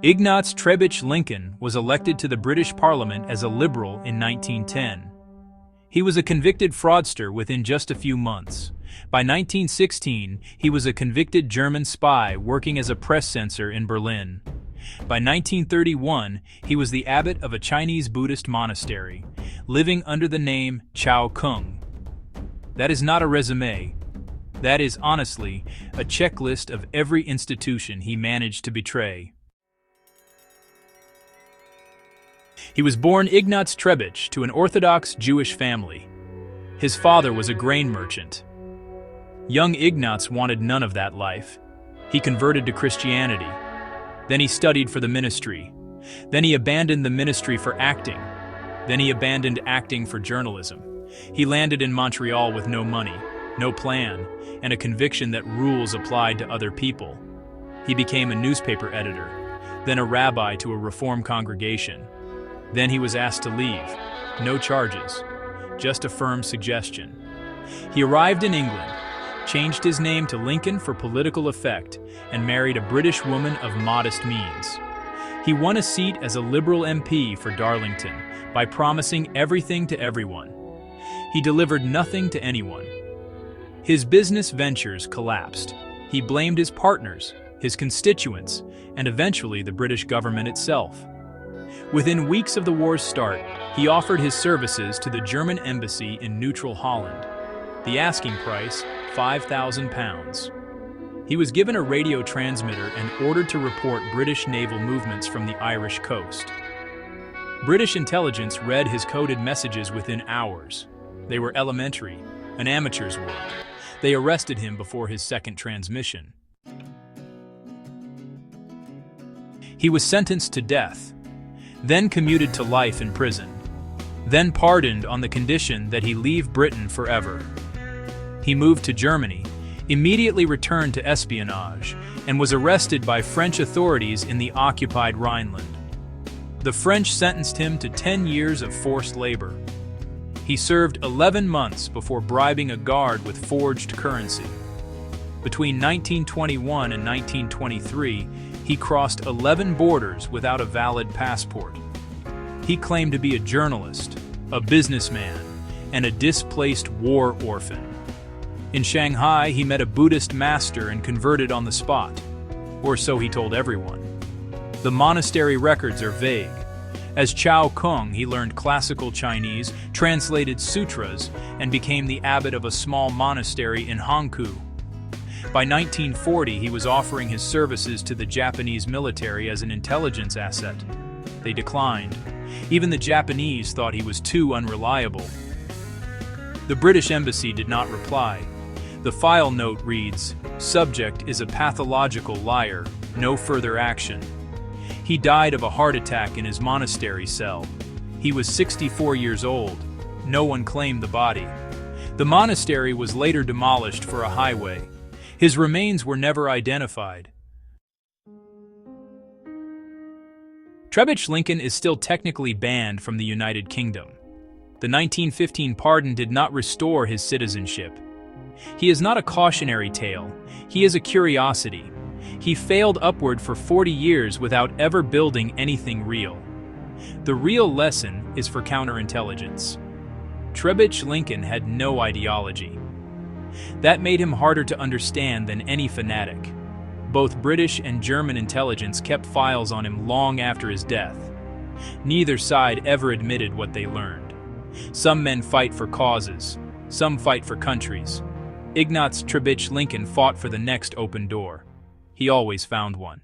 Ignaz Trebitsch-Lincoln was elected to the British Parliament as a Liberal in 1910. He was a convicted fraudster within just a few months. By 1916, he was a convicted German spy working as a press censor in Berlin. By 1931, he was the abbot of a Chinese Buddhist monastery, living under the name Chao Kung. That is not a résumé. That is, honestly, a checklist of every institution he managed to betray. He was born Ignaz Trebitsch to an Orthodox Jewish family. His father was a grain merchant. Young Ignaz wanted none of that life. He converted to Christianity. Then he studied for the ministry. Then he abandoned the ministry for acting. Then he abandoned acting for journalism. He landed in Montreal with no money, no plan, and a conviction that rules applied to other people. He became a newspaper editor, then a rabbi to a Reform congregation. Then he was asked to leave. No charges, just a firm suggestion. He arrived in England, changed his name to Lincoln for political effect, and married a British woman of modest means. He won a seat as a Liberal MP for Darlington by promising everything to everyone. He delivered nothing to anyone. His business ventures collapsed. He blamed his partners, his constituents, and eventually the British government itself. Within weeks of the war's start, he offered his services to the German embassy in neutral Holland. The asking price, £5,000. He was given a radio transmitter and ordered to report British naval movements from the Irish coast. British intelligence read his coded messages within hours. They were elementary, an amateur's work. They arrested him before his second transmission. He was sentenced to death, then commuted to life in prison, then pardoned on the condition that he leave Britain forever. He moved to Germany, immediately returned to espionage, and was arrested by French authorities in the occupied Rhineland. The French sentenced him to 10 years of forced labor. He served 11 months before bribing a guard with forged currency. Between 1921 and 1923, he crossed 11 borders without a valid passport. He claimed to be a journalist, a businessman, and a displaced war orphan. In Shanghai, he met a Buddhist master and converted on the spot, or so he told everyone. The monastery records are vague. As Chao Kung, he learned classical Chinese, translated sutras, and became the abbot of a small monastery in Hangzhou. By 1940, he was offering his services to the Japanese military as an intelligence asset. They declined. Even the Japanese thought he was too unreliable. The British embassy did not reply. The file note reads, "Subject is a pathological liar, no further action." He died of a heart attack in his monastery cell. He was 64 years old. No one claimed the body. The monastery was later demolished for a highway. His remains were never identified. Trebitsch-Lincoln is still technically banned from the United Kingdom. The 1915 pardon did not restore his citizenship. He is not a cautionary tale. He is a curiosity. He failed upward for 40 years without ever building anything real. The real lesson is for counterintelligence. Trebitsch-Lincoln had no ideology. That made him harder to understand than any fanatic. Both British and German intelligence kept files on him long after his death. Neither side ever admitted what they learned. Some men fight for causes, some fight for countries. Ignaz Trebitsch-Lincoln fought for the next open door. He always found one.